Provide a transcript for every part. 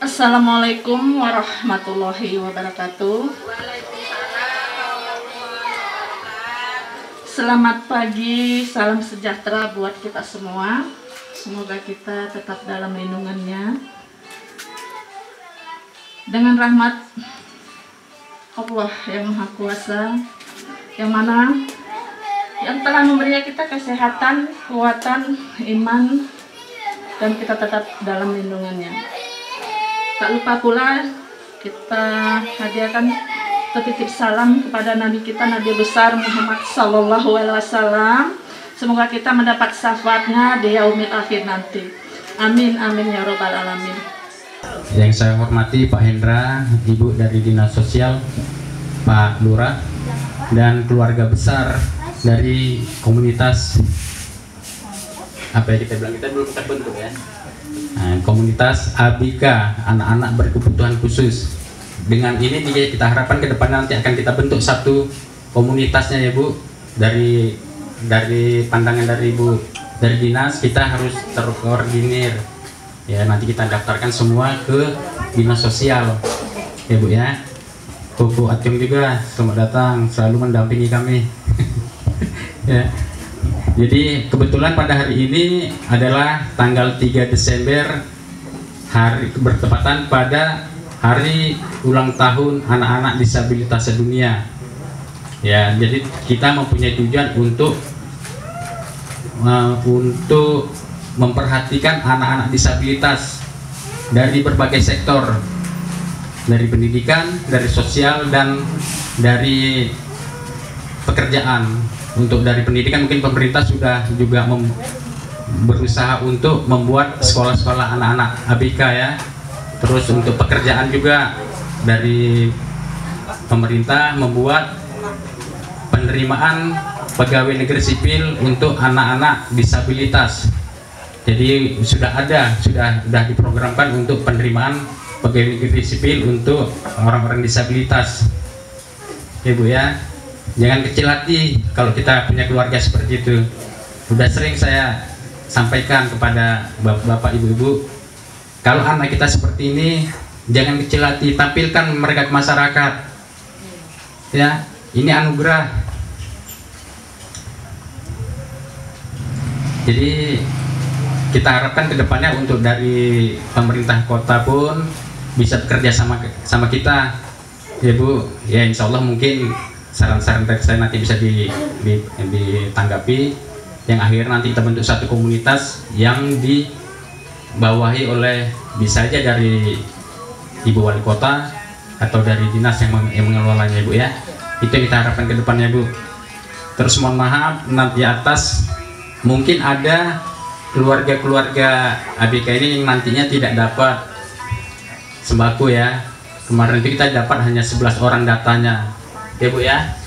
Assalamualaikum warahmatullahi wabarakatuh. Selamat pagi, salam sejahtera buat kita semua. Semoga kita tetap dalam lindungannya. Dengan rahmat Allah yang Maha Kuasa, yang mana yang telah memberi kita kesehatan, kekuatan, iman, dan kita tetap dalam lindungannya. Tak lupa pula kita hadiahkan titip salam kepada Nabi kita, Nabi besar Muhammad Sallallahu Alaihi Wasallam. Semoga kita mendapat syafaatnya di yaumil akhir nanti. Amin amin ya robbal alamin. Yang saya hormati Pak Hendra, Ibu dari Dinas Sosial, Pak Lurah, dan keluarga besar dari komunitas apa ya kita bilang, kita belum terbentuk ya. Nah, komunitas ABK, anak-anak berkebutuhan khusus. Dengan ini kita harapkan ke depan nanti akan kita bentuk satu komunitasnya ya Bu. Dari pandangan dari Ibu dari dinas, kita harus terkoordinir. Ya, nanti kita daftarkan semua ke Dinas Sosial. Ya Bu ya. Bu Atyong juga selamat datang, selalu mendampingi kami. Ya. Jadi kebetulan pada hari ini adalah tanggal 3 Desember, hari bertepatan pada hari ulang tahun anak-anak disabilitas sedunia. Ya, jadi kita mempunyai tujuan untuk memperhatikan anak-anak disabilitas dari berbagai sektor, dari pendidikan, dari sosial, dan dari pekerjaan. Untuk dari pendidikan mungkin pemerintah sudah juga berusaha untuk membuat sekolah-sekolah anak-anak ABK ya. Terus untuk pekerjaan juga dari pemerintah membuat penerimaan pegawai negeri sipil untuk anak-anak disabilitas. Jadi sudah diprogramkan untuk penerimaan pegawai negeri sipil untuk orang-orang disabilitas. Ya Bu ya. Jangan kecil hati kalau kita punya keluarga seperti itu. Sudah sering saya sampaikan kepada bapak-bapak, ibu-ibu, kalau anak kita seperti ini, jangan kecil hati, tampilkan mereka ke masyarakat. Ya, ini anugerah. Jadi kita harapkan ke depannya untuk dari pemerintah kota pun bisa bekerja sama kita. Ya Bu, ya insya Allah mungkin saran-saran dari saya nanti bisa ditanggapi, yang akhirnya nanti kita bentuk satu komunitas yang dibawahi oleh bisa aja dari Ibu Wali Kota atau dari dinas yang mengelolanya Bu ya. Itu yang kita harapkan ke depannya Bu. Terus mohon maaf nanti atas mungkin ada keluarga-keluarga ABK ini yang nantinya tidak dapat sembako ya. Kemarin itu kita dapat hanya 11 orang datanya ya Bu ya.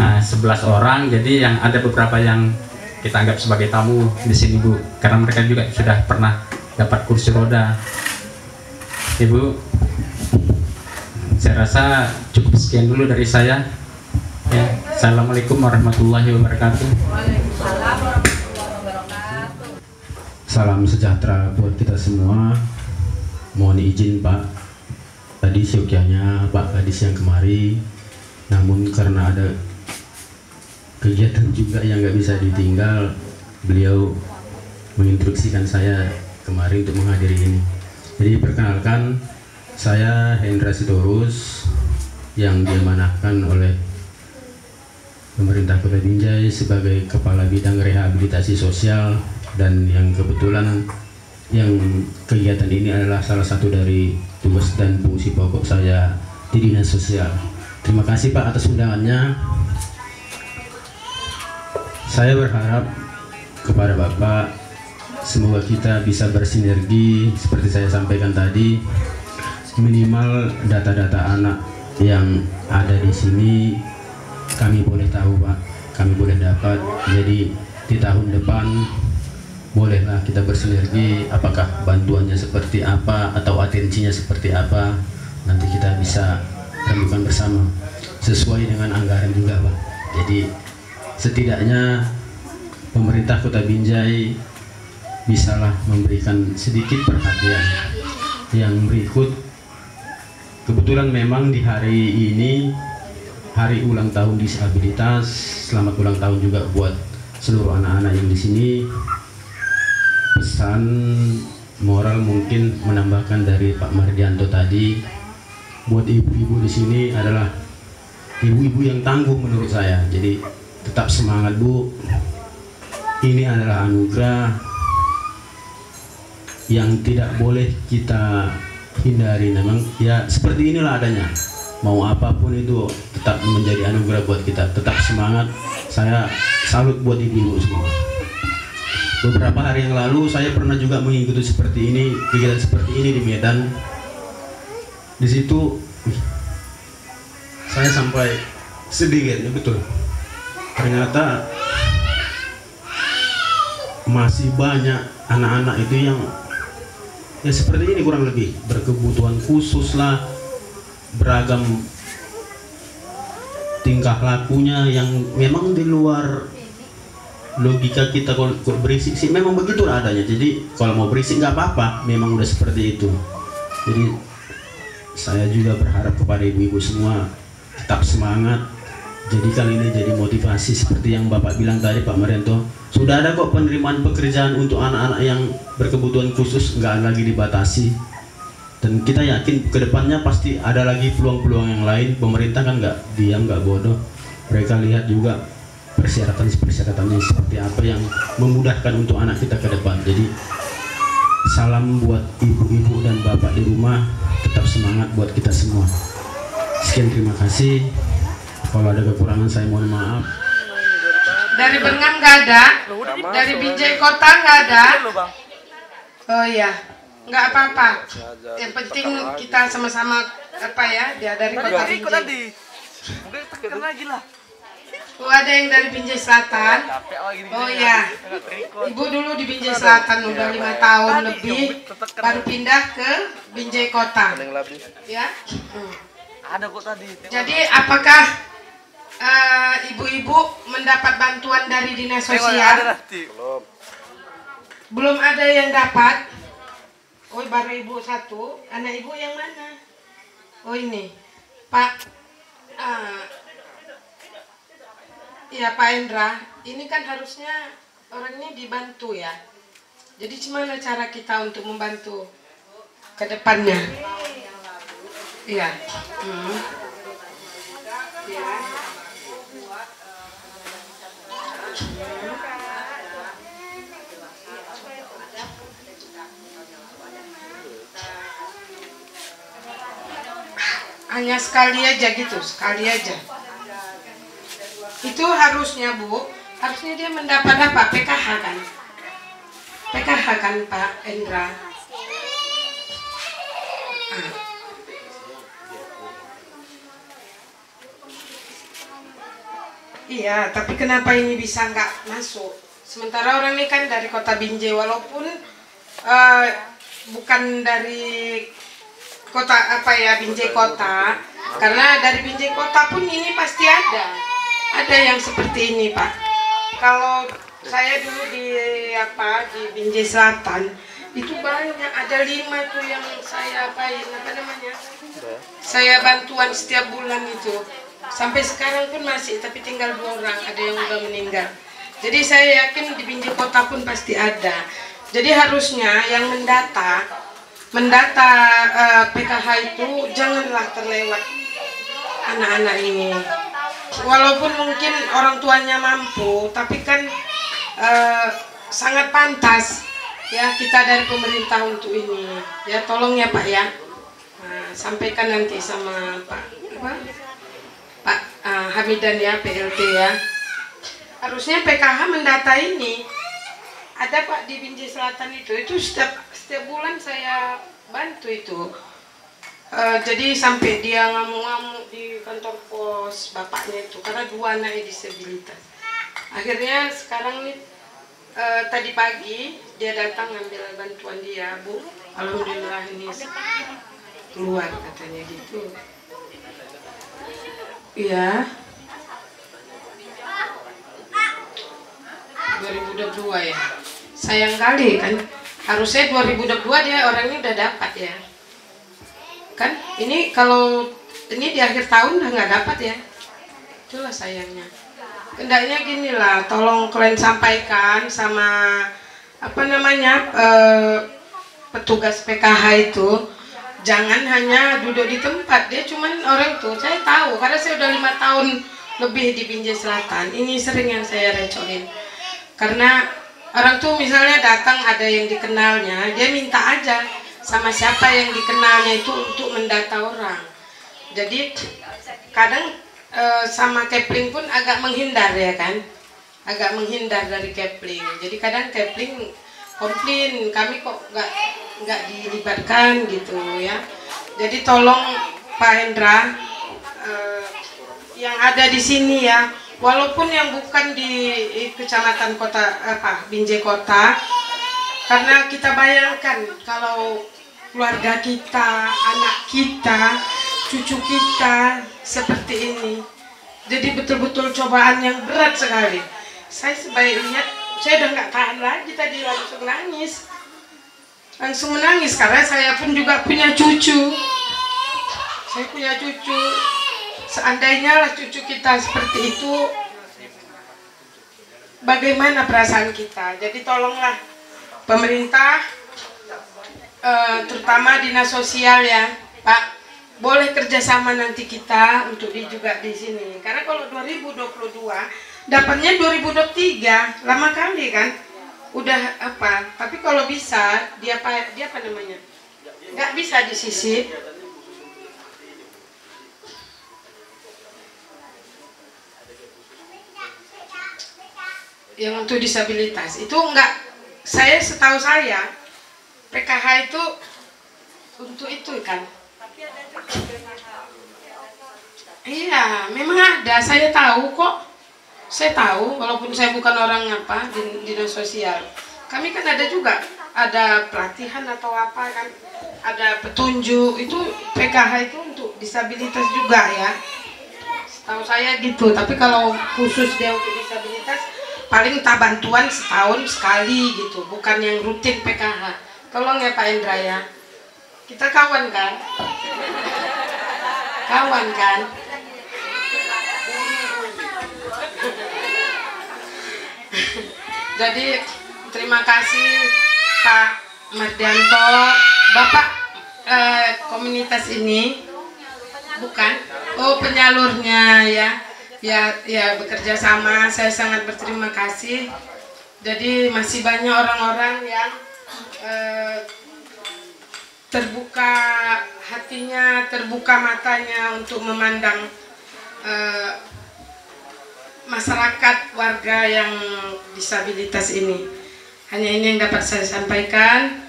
Nah, 11 orang, jadi yang ada beberapa yang kita anggap sebagai tamu di sini Bu, karena mereka juga sudah pernah dapat kursi roda. Ibu, saya rasa cukup sekian dulu dari saya. Ya, Assalamualaikum warahmatullahi wabarakatuh. Salam sejahtera buat kita semua. Mohon izin Pak, tadi seukianya Pak Kadis yang kemari, namun karena ada kegiatan juga yang nggak bisa ditinggal, beliau menginstruksikan saya kemarin untuk menghadiri ini. Jadi perkenalkan, saya Hendra Sitorus yang diamanahkan oleh pemerintah Kota Binjai sebagai Kepala Bidang Rehabilitasi Sosial, dan yang kebetulan yang kegiatan ini adalah salah satu dari tugas dan fungsi pokok saya di Dinas Sosial. Terima kasih Pak atas undangannya. Saya berharap kepada Bapak, semoga kita bisa bersinergi seperti saya sampaikan tadi. Minimal data-data anak yang ada di sini kami boleh tahu Pak, kami boleh dapat. Jadi di tahun depan bolehlah kita bersinergi, apakah bantuannya seperti apa atau atensinya seperti apa, nanti kita bisa renungkan bersama sesuai dengan anggaran juga Pak. Jadi setidaknya pemerintah Kota Binjai bisalah memberikan sedikit perhatian yang berikut. Kebetulan memang di hari ini hari ulang tahun disabilitas. Selamat ulang tahun juga buat seluruh anak-anak yang di sini. Pesan moral mungkin menambahkan dari Pak Mardianto tadi, buat ibu-ibu di sini adalah ibu-ibu yang tangguh menurut saya. Jadi tetap semangat Bu. Ini adalah anugerah yang tidak boleh kita hindari. Memang ya seperti inilah adanya. Mau apapun itu tetap menjadi anugerah buat kita. Tetap semangat. Saya salut buat ibu-ibu semua. Beberapa hari yang lalu saya pernah juga mengikuti seperti ini, kegiatan seperti ini di Medan. Di situ saya sampai sedih ya, betul. Ternyata masih banyak anak-anak itu yang ya seperti ini, kurang lebih berkebutuhan khusus lah, beragam tingkah lakunya yang memang di luar logika kita. Kalau berisik sih memang begitu adanya. Jadi kalau mau berisik nggak apa-apa, memang udah seperti itu. Jadi saya juga berharap kepada ibu-ibu semua tetap semangat. Jadikan ini jadi motivasi seperti yang Bapak bilang tadi Pak Marianto. Sudah ada kok penerimaan pekerjaan untuk anak-anak yang berkebutuhan khusus, nggak lagi dibatasi. Dan kita yakin kedepannya pasti ada lagi peluang-peluang yang lain. Pemerintah kan nggak diam, nggak bodoh. Mereka lihat juga persyaratannya seperti apa yang memudahkan untuk anak kita ke depan. Jadi salam buat ibu-ibu dan bapak di rumah, tetap semangat buat kita semua. Sekian, terima kasih. Kalau ada kekurangan saya mohon maaf. Dari Bengan nggak ada, dari Binjai Kota nggak ada. Oh iya, nggak apa-apa. Yang penting kita sama-sama apa ya, dia dari Kota Binjai. Oh, ada yang dari Binjai Selatan. Oh iya, ibu dulu di Binjai Selatan udah 5 tahun lebih, baru pindah ke Binjai Kota. Ya. Ada kok tadi. Jadi apakah ibu-ibu mendapat bantuan dari dinas sosial? Belum ada yang dapat. Oh, baru ibu satu. Anak ibu yang mana? Oh ini, Pak. Ya Pak Endra, ini kan harusnya orangnya dibantu ya. Jadi gimana cara kita untuk membantu ke depannya? Iya. Ya. Hanya sekali aja gitu, sekali aja. Itu harusnya Bu, harusnya dia mendapat apa? PKH kan? PKH kan Pak Endra? Iya, tapi kenapa ini bisa nggak masuk? Sementara orang ini kan dari Kota Binjai, walaupun bukan dari kota apa ya, Binjai Kota, karena dari Binjai Kota pun ini pasti ada yang seperti ini Pak. Kalau saya dulu di Binjai Selatan itu banyak, ada 5 tuh yang saya saya bantuan setiap bulan itu. Sampai sekarang pun masih, tapi tinggal 2 orang, ada yang udah meninggal. Jadi saya yakin di Binjai Kota pun pasti ada. Jadi harusnya yang mendata PKH itu janganlah terlewat anak-anak ini. Walaupun mungkin orang tuanya mampu, tapi kan sangat pantas ya kita dari pemerintah untuk ini. Ya tolong ya Pak ya. Nah, sampaikan nanti sama Pak Hamidan ya, PLT ya. Harusnya PKH mendata ini. Ada Pak di Binjai Selatan itu setiap bulan saya bantu itu. Jadi sampai dia ngamuk-ngamuk di kantor pos bapaknya itu karena 2 anaknya disabilitas. Akhirnya sekarang nih tadi pagi dia datang ngambil bantuan dia, Bu. Alhamdulillah ini keluar katanya gitu. Iya. 2022 ya. Sayang kali kan. Harusnya 2022 dia orangnya udah dapat ya. Ini kalau ini di akhir tahun udah nggak dapat ya. Itulah sayangnya. Hendaknya gini lah, tolong kalian sampaikan sama apa namanya petugas PKH itu, jangan hanya duduk di tempat. Dia cuman orang tuh, saya tahu karena saya udah 5 tahun lebih di Binjai Selatan. Ini sering yang saya recolin. Karena orang tuh misalnya datang ada yang dikenalnya, dia minta aja sama siapa yang dikenalnya itu untuk mendata orang. Jadi kadang sama Kepling pun agak menghindar ya kan, agak menghindar dari Kepling. Jadi kadang Kepling komplain kami kok nggak dilibatkan gitu ya. Jadi tolong Pak Hendra yang ada di sini ya, walaupun yang bukan di kecamatan kota Binjai Kota, karena kita bayangkan kalau keluarga kita, anak kita, cucu kita seperti ini, jadi betul-betul cobaan yang berat sekali. Saya sebaik lihat, saya udah nggak tahan lagi tadi, langsung menangis karena saya pun juga punya cucu. Saya punya cucu. Seandainya lah cucu kita seperti itu, bagaimana perasaan kita? Jadi tolonglah pemerintah, terutama dinas sosial ya, Pak, boleh kerjasama nanti kita untuk juga di sini. Karena kalau 2022 dapatnya 2023, lama kali kan? Udah apa? Tapi kalau bisa dia apa namanya? Nggak bisa disisip. Yang untuk disabilitas itu enggak, saya setahu saya PKH itu untuk itu kan. Iya, memang ada, saya tahu kok. Saya tahu, walaupun saya bukan orang di dinas sosial. Kami kan ada juga, ada pelatihan atau apa kan, ada petunjuk, itu PKH itu untuk disabilitas juga ya. Setahu saya gitu, tapi kalau khusus dia untuk disabilitas, paling tak bantuan setahun sekali gitu, bukan yang rutin PKH. Tolong ya Pak Hendra ya. Kita kawan kan? Kawan kan? Jadi terima kasih Pak Mardianto, Bapak komunitas ini bukan? Oh penyalurnya ya. Ya bekerja sama, saya sangat berterima kasih. Jadi masih banyak orang-orang yang terbuka hatinya, terbuka matanya untuk memandang masyarakat warga yang disabilitas ini. Hanya ini yang dapat saya sampaikan.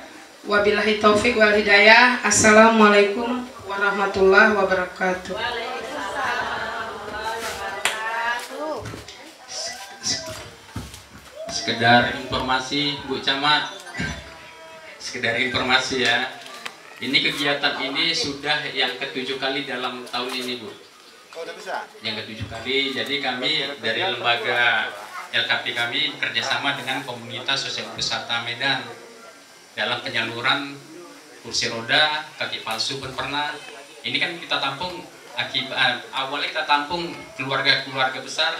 Wabillahi taufik wal hidayah. Assalamualaikum warahmatullahi wabarakatuh. Sekedar informasi Bu Camat, sekedar informasi ya, ini kegiatan ini sudah yang ke-7 kali dalam tahun ini Bu. Yang ke-7 kali. Jadi kami dari lembaga LKP kami bekerjasama dengan komunitas sosial wisata Medan dalam penyaluran kursi roda, kaki palsu pun pernah. Ini kan kita tampung awalnya kita tampung keluarga-keluarga besar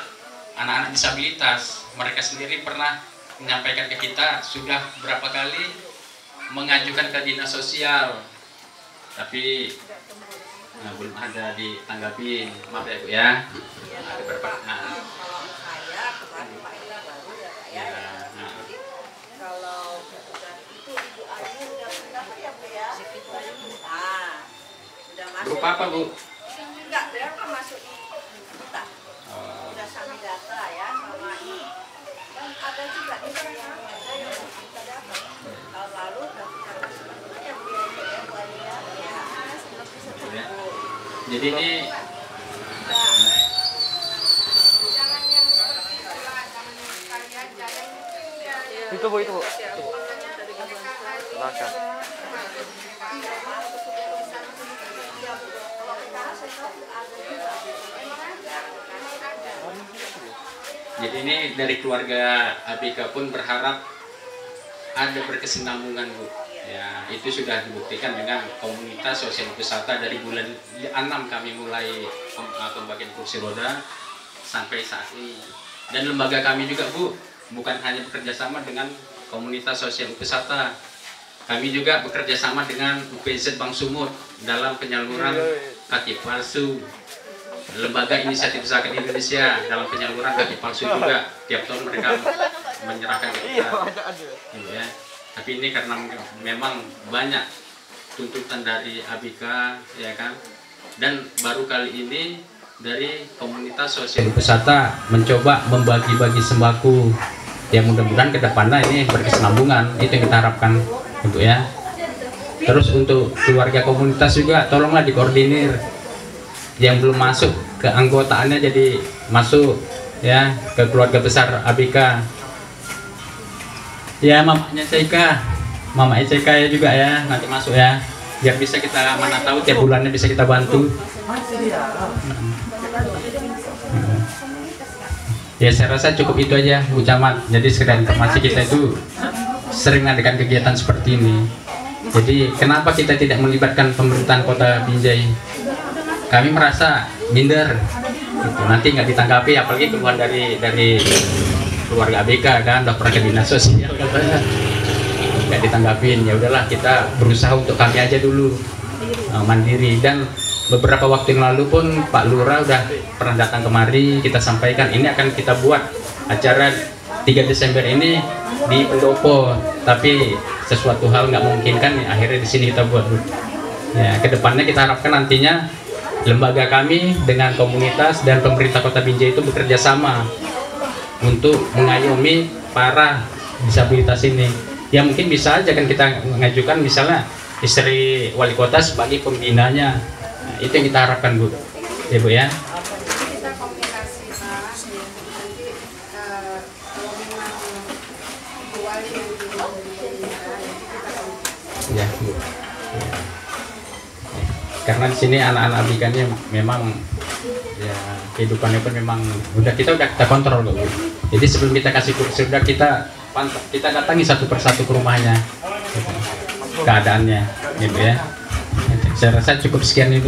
anak-anak disabilitas. Mereka sendiri pernah menyampaikan ke kita sudah berapa kali mengajukan ke dinas sosial, tapi belum ada ditanggapi. Maaf ya Bu ya. Ada beberapa. Berupa apa Bu? Enggak, dia kan masuk di kita. Udah kami data ya sama ini. Dan ada juga di sana ada yang kita dapat tahun lalu dan kita yang biaya ya. Jadi ini Jangan yang seperti itulah, jangan yang sekalian, jangan Itu Bu, itu Bu. Silakan. Jadi ini dari keluarga ABK pun berharap ada berkesinambungan Bu, Ya, itu sudah dibuktikan dengan komunitas sosial wisata dari bulan 6 kami mulai pembagian kursi roda sampai saat ini. Dan lembaga kami juga Bu, bukan hanya bekerja sama dengan komunitas sosial wisata, kami juga bekerja sama dengan UPZ Bank Sumut dalam penyaluran kaki palsu. Lembaga Inisiatif Zakat Indonesia dalam penyaluran kaki palsu juga tiap tahun mereka menyerahkan ke kita. Ya. Tapi ini karena memang banyak tuntutan dari ABK, ya kan, dan baru kali ini dari komunitas sosial wisata mencoba membagi-bagi sembako. Ya mudah-mudahan kedepannya ini berkesinambungan, itu yang kita harapkan untuk ya. Terus untuk keluarga komunitas juga tolonglah dikoordinir, yang belum masuk ke anggotaannya jadi masuk ya ke keluarga besar ABK. Ya mamanya Ceka, mama Ceka ya juga ya nanti masuk ya, biar bisa kita mana tahu tiap bulannya bisa kita bantu. Ya saya rasa cukup itu aja Bu Camat. Jadi sekedar informasi, kita itu sering mengadakan kegiatan seperti ini. Jadi kenapa kita tidak melibatkan pemerintahan Kota Binjai? Kami merasa minder gitu. Nanti nggak ditanggapi, apalagi keluhan dari keluarga ABK kan, udah pernah ke dinas sosial katanya nggak ditanggapin. Ya udahlah, kita berusaha untuk kami aja dulu mandiri. Dan beberapa waktu yang lalu pun Pak Lurah udah pernah datang kemari, kita sampaikan ini akan kita buat acara 3 Desember ini di Pendopo, tapi sesuatu hal nggak memungkinkan, akhirnya di sini kita buat. Ya kedepannya kita harapkan nantinya lembaga kami dengan komunitas dan pemerintah Kota Binjai itu bekerja sama untuk mengayomi para disabilitas ini. Ya mungkin bisa aja kan kita mengajukan misalnya istri wali kota sebagai pembinanya. Nah, itu yang kita harapkan Bu. Ya Bu ya. Kita komunikasi Pak, nanti kalau memang wali yang kita Ya Bu. Ya. Karena di sini anak-anak ABK-nya memang ya kehidupannya pun memang kita udah kontrol Bu. Jadi sebelum kita kasih kursi udah kita datangi satu persatu ke rumahnya gitu, keadaannya gitu ya. Saya rasa cukup sekian itu.